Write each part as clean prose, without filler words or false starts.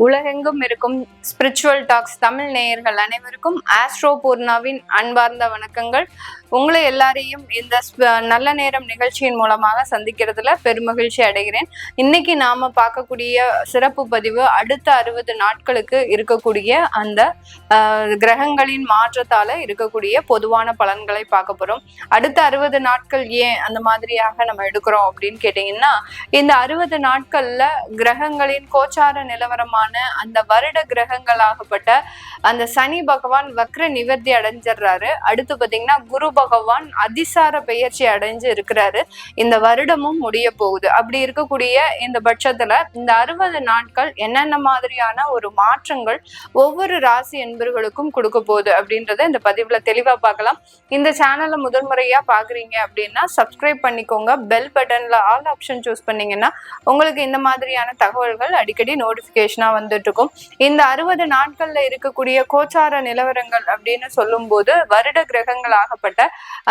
உலகெங்கும் இருக்கும் spiritual tax Tamil நேயர்கள் அனைவருக்கும் ஆஸ்ட்ரோ பூர்ணாவின் அன்பார்ந்த வணக்கங்கள். உங்களை எல்லாரையும் இந்த நல்ல நேரம் நிகழ்ச்சியின் மூலமாக சந்திக்கிறதுல பெருமகிழ்ச்சி அடைகிறேன். இன்னைக்கு நாம பார்க்கக்கூடிய சிறப்பு பதிவு அடுத்த 60 நாட்களுக்கு இருக்கக்கூடிய அந்த கிரகங்களின் மாற்றத்தால இருக்கக்கூடிய பொதுவான பலன்களை பார்க்க போறோம். அடுத்த 60 நாட்கள் ஏன் அந்த மாதிரியாக நம்ம எடுக்கிறோம் அப்படின்னு கேட்டீங்கன்னா, இந்த 60 நாட்கள்ல கிரகங்களின் கோச்சார நிலவரமான அந்த வருட கிரகங்களாகப்பட்ட அந்த சனி பகவான் வக்ர நிவர்த்தி அடைஞ்சிடுறாரு. அடுத்து பாத்தீங்கன்னா குரு பகவான் அதிசார பெயர்ச்சி அடைஞ்சு இருக்கிறாரு. இந்த வருடமும் முடிய போகுது. அப்படி இருக்கக்கூடிய இந்த பட்சத்துல இந்த 60 நாட்கள் என்னென்ன மாதிரியான ஒரு மாற்றங்கள் ஒவ்வொரு ராசி என்பர்களுக்கும் கொடுக்க போகுது அப்படின்றத இந்த பதிவுல தெளிவா பார்க்கலாம். இந்த சேனலை முதல் முறையா பாக்குறீங்க அப்படின்னா சப்ஸ்கிரைப் பண்ணிக்கோங்க. பெல் பட்டன்ல ஆல் ஆப்ஷன் சூஸ் பண்ணீங்கன்னா உங்களுக்கு இந்த மாதிரியான தகவல்கள் அடிக்கடி நோட்டிபிகேஷனா வந்துட்டு இருக்கும். இந்த 60 நாட்கள்ல இருக்கக்கூடிய கோச்சார நிலவரங்கள் அப்படின்னு சொல்லும் போது வருட கிரகங்கள் ஆகப்பட்ட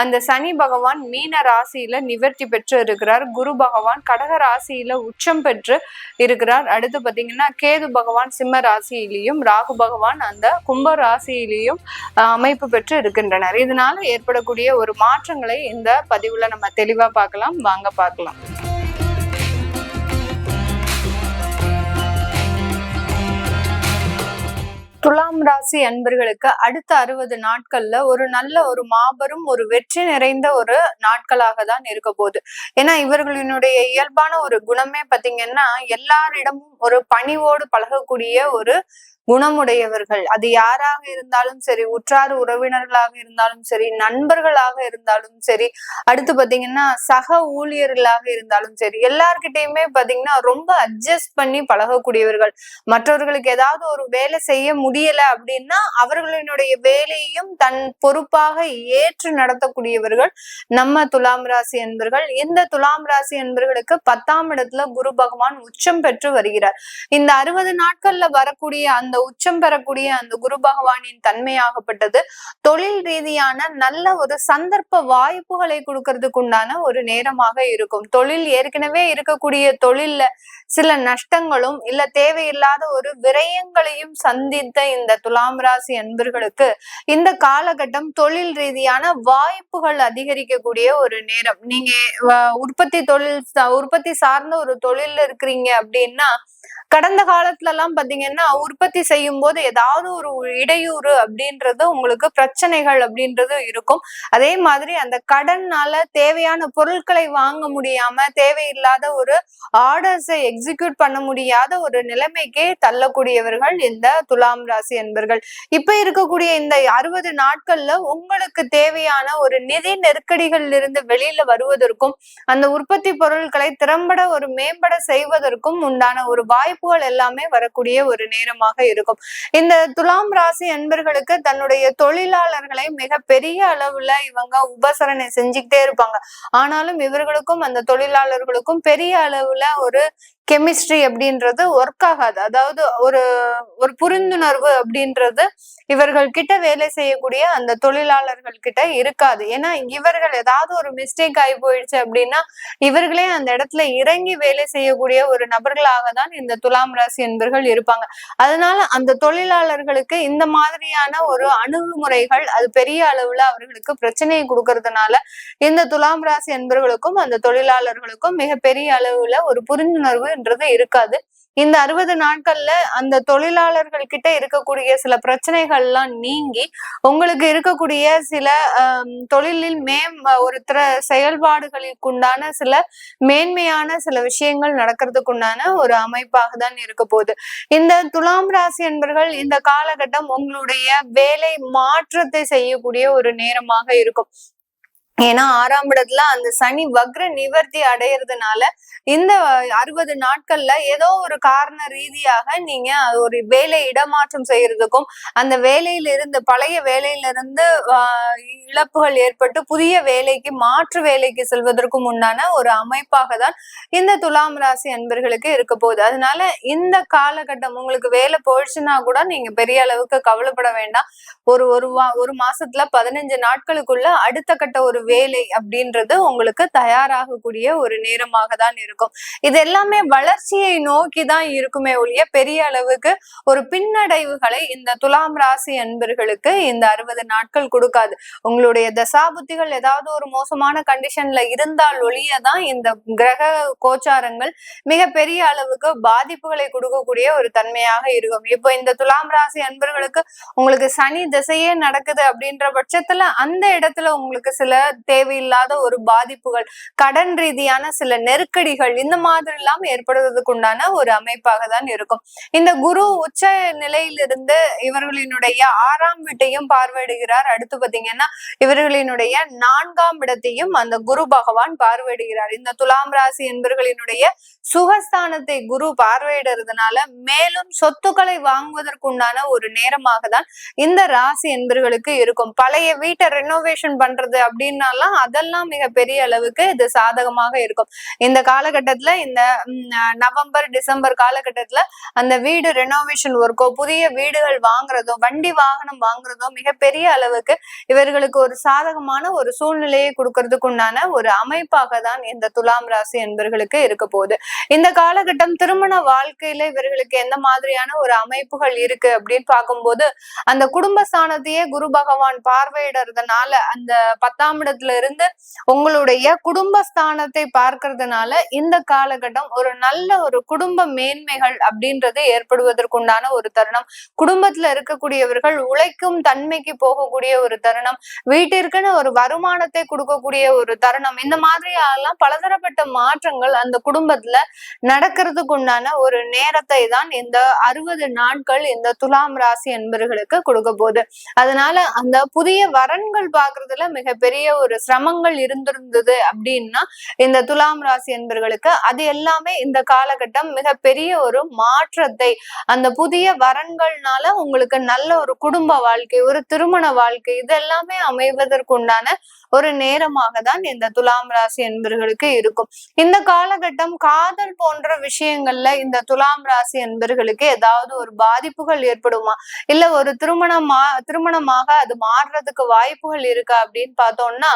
அந்த சனி பகவான் மீன ராசியில நிவர்த்தி பெற்று இருக்கிறார். குரு பகவான் கடக ராசியில உச்சம் பெற்று இருக்கிறார். அடுத்து பாத்தீங்கன்னா கேது பகவான் சிம்ம ராசியிலையும் ராகு பகவான் அந்த கும்ப ராசியிலையும் அமைப்பு பெற்று இருக்கின்றனர். இதனால ஏற்படக்கூடிய ஒரு மாற்றங்களை இந்த பதிவுல நம்ம தெளிவா பார்க்கலாம். வாங்க பார்க்கலாம். துலாம் ராசி அன்பர்களுக்கு அடுத்த 60 நாட்கள்ல ஒரு நல்ல ஒரு மாபெரும் ஒரு வெற்றி நிறைந்த ஒரு நாட்களாக தான் இருக்க போகுது. ஏன்னா இவர்களினுடைய இயல்பான ஒரு குணமே பாத்தீங்கன்னா எல்லாரிடமும் ஒரு பணிவோடு பழகக்கூடிய ஒரு குணமுடையவர்கள். அது யாராக இருந்தாலும் சரி, உற்றார் உறவினர்களாக இருந்தாலும் சரி, நண்பர்களாக இருந்தாலும் சரி, அடுத்து பாத்தீங்கன்னா சக ஊழியர்களாக இருந்தாலும் சரி, எல்லார்கிட்டையுமே பாத்தீங்கன்னா ரொம்ப அட்ஜஸ்ட் பண்ணி பழகக்கூடியவர்கள். மற்றவர்களுக்கு ஏதாவது ஒரு வேலை செய்ய முடியல அப்படின்னா அவர்களினுடைய வேலையையும் தன் பொறுப்பாக ஏற்று நடத்தக்கூடியவர்கள் நம்ம துலாம் ராசி என்பர்கள். இந்த துலாம் ராசி என்பர்களுக்கு 10ஆம் இடத்துல குரு பகவான் உச்சம் பெற்று வருகிறார். இந்த 60 நாட்கள்ல வரக்கூடிய அந்த உச்சம் பெறக்கூடிய அந்த குரு பகவானின் தன்மையாகப்பட்டது தொழில் ரீதியான நல்ல ஒரு சந்தர்ப்ப வாய்ப்புகளை கொடுக்கறதுக்கு உண்டான ஒரு நேரமாக இருக்கும். தொழில் ஏற்கனவே இருக்கக்கூடிய தொழில்ல சில நஷ்டங்களும் இல்ல தேவையில்லாத ஒரு விரயங்களையும் சந்தித்த இந்த துலாம் ராசி அன்பர்களுக்கு இந்த காலகட்டம் தொழில் ரீதியான வாய்ப்புகள் அதிகரிக்கக்கூடிய ஒரு நேரம். நீங்க உற்பத்தி சார்ந்த ஒரு தொழில்ல இருக்கிறீங்க அப்படின்னா கடந்த காலத்துல எல்லாம் பாத்தீங்கன்னா உற்பத்தி செய்யும் போது ஏதாவது ஒரு இடையூறு அப்படின்றது உங்களுக்கு பிரச்சனைகள் அப்படின்றது இருக்கும். அதே மாதிரி அந்த கடன்னால தேவையான பொருட்களை வாங்க முடியாம தேவையில்லாத ஒரு ஆர்டர்ஸை எக்ஸிக்யூட் பண்ண முடியாத ஒரு நிலைமைக்கே தள்ளக்கூடியவர்கள் இந்த துலாம் ராசி என்பர்கள். இப்ப இருக்கக்கூடிய இந்த 60 நாட்கள்ல உங்களுக்கு தேவையான ஒரு நிதி நெருக்கடிகள்ல இருந்து வெளியில வருவதற்கும் அந்த உற்பத்தி பொருட்களை திறம்பட ஒரு மேம்பட செய்வதற்கும் உண்டான ஒரு வாய்ப்புகள் எல்லாமே வரக்கூடிய ஒரு நேரமாக இருக்கும். இந்த துலாம் ராசி அன்பர்களுக்கு தன்னுடைய தொழிலாளர்களை மிக பெரிய அளவுல இவங்க உபசரணை செஞ்சுக்கிட்டே இருப்பாங்க. ஆனாலும் இவர்களுக்கும் அந்த தொழிலாளர்களுக்கும் பெரிய அளவுல ஒரு கெமிஸ்ட்ரி அப்படின்றது ஒர்க் ஆகாது. அதாவது ஒரு புரிந்துணர்வு அப்படின்றது இவர்கள் கிட்ட வேலை செய்யக்கூடிய அந்த தொழிலாளர்கள் கிட்ட இருக்காது. ஏன்னா இவர்கள் ஏதாவது ஒரு மிஸ்டேக் ஆகி போயிடுச்சு அப்படின்னா இவர்களே அந்த இடத்துல இறங்கி வேலை செய்யக்கூடிய ஒரு நபர்களாக தான் இந்த துலாம் ராசி என்பர்கள் இருப்பாங்க. அதனால அந்த தொழிலாளர்களுக்கு இந்த மாதிரியான ஒரு அணுகுமுறைகள் அது பெரிய அளவுல அவர்களுக்கு பிரச்சனையை கொடுக்கறதுனால இந்த துலாம் ராசி என்பவர்களுக்கும் அந்த தொழிலாளர்களுக்கும் மிக பெரிய அளவுல ஒரு புரிந்துணர்வு இருக்காது. இந்த 60 நாட்கள்ல அந்த தொழிலாளர்கள் கிட்ட இருக்கக்கூடிய சில பிரச்சனைகள் எல்லாம் நீங்கி உங்களுக்கு இருக்கக்கூடிய சில தொழிலில் ஒரு செயல்பாடுகளுக்கு உண்டான சில மேன்மையான சில விஷயங்கள் நடக்கிறதுக்குண்டான ஒரு அமைப்பாக தான் இருக்க போகுது. இந்த துலாம் ராசி என்பர்கள் இந்த காலகட்டம் உங்களுடைய வேலை மாற்றத்தை செய்யக்கூடிய ஒரு நேரமாக இருக்கும். ஏன்னா 6ஆம் இடத்துல அந்த சனி வக்ர நிவர்த்தி அடையிறதுனால இந்த 60 நாட்கள்ல ஏதோ ஒரு காரண ரீதியாக நீங்க ஒரு வேலை இடமாற்றம் செய்யறதுக்கும் அந்த வேலையில இருந்து பழைய வேலையில இருந்து இழப்புகள் ஏற்பட்டு புதிய வேலைக்கு மாற்று வேலைக்கு செல்வதற்கும் உண்டான ஒரு அமைப்பாக தான் இந்த துலாம் ராசி அன்பர்களுக்கு இருக்க போகுது. அதனால இந்த காலகட்டம் உங்களுக்கு வேலை போயிடுச்சுன்னா கூட நீங்க பெரிய அளவுக்கு கவலைப்பட வேண்டாம். ஒரு மாசத்துல 15 நாட்களுக்குள்ள அடுத்த கட்ட ஒரு வேலை அப்படின்றது உங்களுக்கு தயாராகக்கூடிய ஒரு நேரமாக தான் இருக்கும். இது எல்லாமே வளர்ச்சியை நோக்கி தான் இருக்குமே ஒழிய பெரிய அளவுக்கு ஒரு பின்னடைவுகளை இந்த துலாம் ராசி அன்பர்களுக்கு இந்த 60 நாட்கள் கொடுக்காது. உங்களுடைய தசாபுத்திகள் ஏதாவது ஒரு மோசமான கண்டிஷன்ல இருந்தால் ஒழியதான் இந்த கிரக கோச்சாரங்கள் மிக பெரிய அளவுக்கு பாதிப்புகளை கொடுக்கக்கூடிய ஒரு தன்மையாக இருக்கும். இப்போ இந்த துலாம் ராசி அன்பர்களுக்கு உங்களுக்கு சனி திசையே நடக்குது அப்படின்ற பட்சத்துல அந்த இடத்துல உங்களுக்கு சில தேவையில்லாத ஒரு பாதிப்புகள், கடன் ரீதியான சில நெருக்கடிகள் இந்த மாதிரி எல்லாம் ஏற்படுவதற்கு உண்டான ஒரு அமைப்பாக தான் இருக்கும். இந்த குரு உச்ச நிலையிலிருந்து இவர்களினுடைய 6ஆம் வீட்டையும் பார்வையிடுகிறார். அடுத்து பாத்தீங்கன்னா இவர்களினுடைய 4ஆம் இடத்தையும் அந்த குரு பகவான் பார்வையிடுகிறார். இந்த துலாம் ராசி என்பவர்களினுடைய சுகஸ்தானத்தை குரு பார்வையிடுறதுனால மேலும் சொத்துக்களை வாங்குவதற்குண்டான ஒரு நேரமாக தான் இந்த ராசி என்பவர்களுக்கு இருக்கும். பழைய வீட்டை ரெனோவேஷன் பண்றது அப்படின்னாலாம் அதெல்லாம் மிக பெரிய அளவுக்கு இது சாதகமாக இருக்கும். இந்த காலகட்டத்துல இந்த நவம்பர் டிசம்பர் காலகட்டத்துல அந்த வீடு ரெனோவேஷன் ஒர்க்கோ புதிய வீடுகள் வாங்குறதோ வண்டி வாகனம் வாங்குறதோ மிகப்பெரிய அளவுக்கு இவர்களுக்கு ஒரு சாதகமான ஒரு சூழ்நிலையை கொடுக்கறதுக்கு உண்டான ஒரு அமைப்பாக தான் இந்த துலாம் ராசி என்பவர்களுக்கு இருக்க போகுது. இந்த காலகட்டம் திருமண வாழ்க்கையில இவர்களுக்கு எந்த மாதிரியான ஒரு அமைப்புகள் இருக்கு அப்படின்னு பார்க்கும்போது அந்த குடும்பஸ்தானத்தையே குரு பகவான் பார்வையிடுறதுனால அந்த 10ஆம் இடத்துல இருந்து உங்களுடைய குடும்பஸ்தானத்தை பார்க்கறதுனால இந்த காலகட்டம் ஒரு நல்ல ஒரு குடும்ப மேன்மைகள் அப்படின்றது ஏற்படுவதற்குண்டான ஒரு தருணம். குடும்பத்துல இருக்கக்கூடியவர்கள் உழைக்கும் தன்மைக்கு போகக்கூடிய ஒரு தருணம், வீட்டிற்குன்னு ஒரு வருமானத்தை கொடுக்கக்கூடிய ஒரு தருணம், இந்த மாதிரி எல்லாம் பலதரப்பட்ட மாற்றங்கள் அந்த குடும்பத்துல நடக்கிறதுக்கு உண்டான ஒரு நேரத்தை தான் இந்த 60 நாட்கள் இந்த துலாம் ராசி என்பவர்களுக்கு கொடுக்க போகுது. அதனால அந்த புதிய வரன்கள் பாக்குறதுல மிகப்பெரிய ஒரு சிரமங்கள் இருந்திருந்தது அப்படின்னா இந்த துலாம் ராசி என்பவர்களுக்கு அது எல்லாமே இந்த காலகட்டம் மிகப்பெரிய ஒரு மாற்றத்தை, அந்த புதிய வரன்கள்னால உங்களுக்கு நல்ல ஒரு குடும்ப வாழ்க்கை, ஒரு திருமண வாழ்க்கை இதெல்லாமே அமைவதற்குண்டான ஒரு நேரமாக தான் இந்த துலாம் ராசி என்பவர்களுக்கு இருக்கும். இந்த காலகட்டம் காதல் போன்ற விஷயங்கள்ல இந்த துலாம் ராசி என்பவர்களுக்கு ஏதாவது ஒரு பாதிப்புகள் ஏற்படுமா, இல்ல ஒரு திருமணமாக அது மாறுறதுக்கு வாய்ப்புகள் இருக்கா அப்படின்னு பார்த்தோம்னா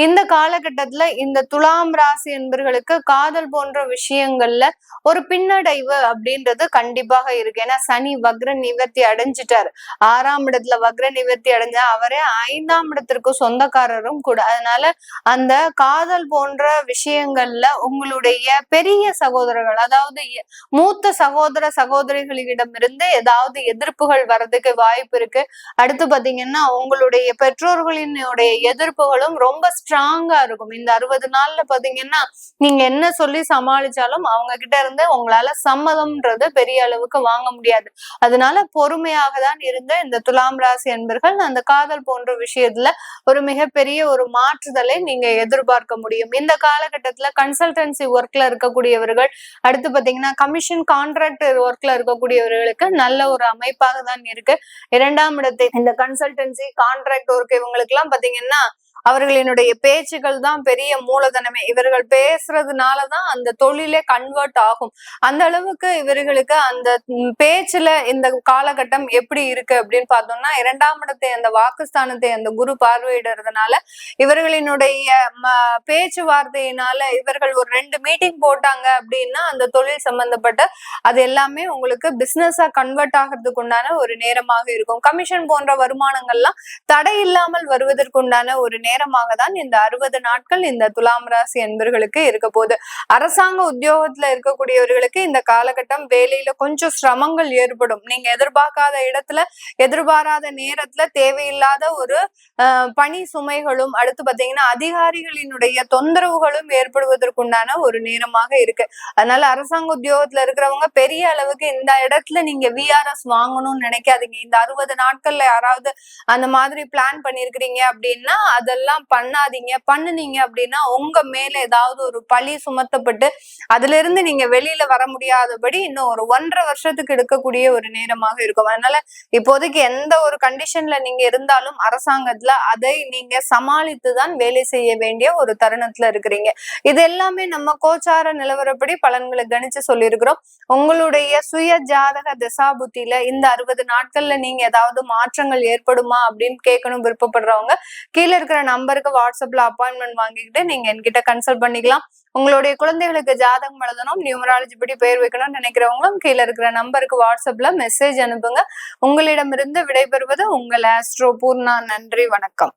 இந்த காலகட்டத்துல இந்த துலாம் ராசி என்பவர்களுக்கு காதல் போன்ற விஷயங்கள்ல ஒரு பின்னடைவு அப்படின்றது கண்டிப்பாக இருக்கு. ஏன்னா சனி வக்ர நிவர்த்தி அடைஞ்சிட்டாரு. 6ஆம் இடத்துல வக்ர நிவர்த்தி அடைஞ்சா அவரே 5ஆம் இடத்திற்கு சொந்தக்காரரும் கூட. அதனால அந்த காதல் போன்ற விஷயங்கள்ல உங்களுடைய பெரிய சகோதரர்கள், அதாவது மூத்த சகோதர சகோதரிகளிடமிருந்து ஏதாவது எதிர்ப்புகள் வர்றதுக்கு வாய்ப்பு இருக்கு. அடுத்து பாத்தீங்கன்னா உங்களுடைய பெற்றோர்களினுடைய எதிர்ப்புகளும் ரொம்ப ஸ்ட்ராங்கா இருக்கும். இந்த 60 நாள்ல பாத்தீங்கன்னா நீங்க என்ன சொல்லி சமாளிச்சாலும் அவங்க கிட்ட இருந்து உங்களால சம்மதம்ன்றது பெரிய அளவுக்கு வாங்க முடியாது. அதனால பொறுமையாக தான் இருந்த இந்த துலாம் ராசி என்பர்கள் அந்த காதல் போன்ற விஷயத்துல ஒரு மிகப்பெரிய ஒரு மாற்றுதலை நீங்க எதிர்பார்க்க முடியும். இந்த காலகட்டத்துல கன்சல்டன்சி ஒர்க்ல இருக்கக்கூடியவர்கள், அடுத்து பாத்தீங்கன்னா கமிஷன் கான்ட்ராக்ட் ஒர்க்ல இருக்கக்கூடியவர்களுக்கு நல்ல ஒரு அமைப்பாக தான் இருக்கு. 2ஆம் இடத்தை இந்த கன்சல்டன்சி கான்ட்ராக்ட் ஒர்க் இவங்களுக்கு எல்லாம் பாத்தீங்கன்னா அவர்களினுடைய பேச்சுகள் தான் பெரிய மூலதனமே. இவர்கள் பேசுறதுனாலதான் அந்த தொழிலே கன்வெர்ட் ஆகும். அந்த அளவுக்கு இவர்களுக்கு அந்த பேச்சுல இந்த காலகட்டம் எப்படி இருக்கு அப்படின்னு பார்த்தோம்னா 2ஆம் இடத்தை அந்த வாக்குஸ்தானத்தை அந்த குரு பார்வையிடுறதுனால இவர்களினுடைய பேச்சுவார்த்தையினால இவர்கள் ஒரு 2 மீட்டிங் போட்டாங்க அப்படின்னா அந்த தொழில் சம்பந்தப்பட்ட அது எல்லாமே உங்களுக்கு பிசினஸா கன்வெர்ட் ஆகிறதுக்கு உண்டான ஒரு நேரமாக இருக்கும். கமிஷன் போன்ற வருமானங்கள்லாம் தடை இல்லாமல் வருவதற்குண்டான ஒரு நேரமாக தான் இந்த 60 நாட்கள் இந்த துலாம் ராசி என்பவர்களுக்கு இருக்க போகுது. அரசாங்க உத்தியோகத்துல இருக்கக்கூடியவர்களுக்கு இந்த காலகட்டம் வேலையில கொஞ்சம் சிரமங்கள் ஏற்படும். நீங்க எதிர்பார்க்காத இடத்துல எதிர்பாராத நேரத்துல தேவையில்லாத ஒரு பணி சுமைகளும், அடுத்து பாத்தீங்கன்னா அதிகாரிகளினுடைய தொந்தரவுகளும் ஏற்படுவதற்குண்டான ஒரு நேரமாக இருக்கு. அதனால அரசாங்க உத்தியோகத்துல இருக்கிறவங்க பெரிய அளவுக்கு இந்த இடத்துல நீங்க விஆர்எஸ் வாங்கணும்னு நினைக்காதீங்க. இந்த 60 நாட்கள்ல யாராவது அந்த மாதிரி பிளான் பண்ணிருக்கிறீங்க அப்படின்னா அதெல்லாம் பண்ணாதீங்க. பண்ணுனீங்க அப்படின்னா உங்க மேல ஏதாவது ஒரு பழி சுமத்தப்பட்டு அதுல இருந்து நீங்க வெளியில வர முடியாதபடி இன்னும் ஒரு 1.5 வருஷத்துக்கு எடுக்கக்கூடிய ஒரு நேரமாக இருக்கும். அதனால இப்போதைக்கு எந்த ஒரு கண்டிஷன்ல நீங்க இருந்தாலும் அரசாங்கத்துல அதை நீங்க சமாளித்துதான் வேலை செய்ய வேண்டிய ஒரு தருணத்துல இருக்கிறீங்க. இது எல்லாமே நம்ம கோச்சார நிலவரப்படி பலன்களை கணிச்சு சொல்லியிருக்கிறோம். உங்களுடைய சுய ஜாதக தசாபுத்தியில இந்த 60 நாட்கள்ல நீங்க ஏதாவது மாற்றங்கள் ஏற்படுமா அப்படின்னு கேட்கணும் விருப்பப்படுறவங்க கீழே இருக்கிற நம்பருக்கு வாட்ஸ்அப்ல அப்பாயின்மெண்ட் வாங்கிக்கிட்டு நீங்க என்கிட்ட கன்சல்ட் பண்ணிக்கலாம். உங்களுடைய குழந்தைகளுக்கு ஜாதகம் எழுதணும், நியூமராலஜி படி பேர் வைக்கணும்னு நினைக்கிறவங்களும் கீழே இருக்கிற நம்பருக்கு வாட்ஸ்அப்ல மெசேஜ் அனுப்புங்க. உங்களிடமிருந்து விடைபெறுவது உங்கள் ஆஸ்ட்ரோ பூர்ணா. நன்றி, வணக்கம்.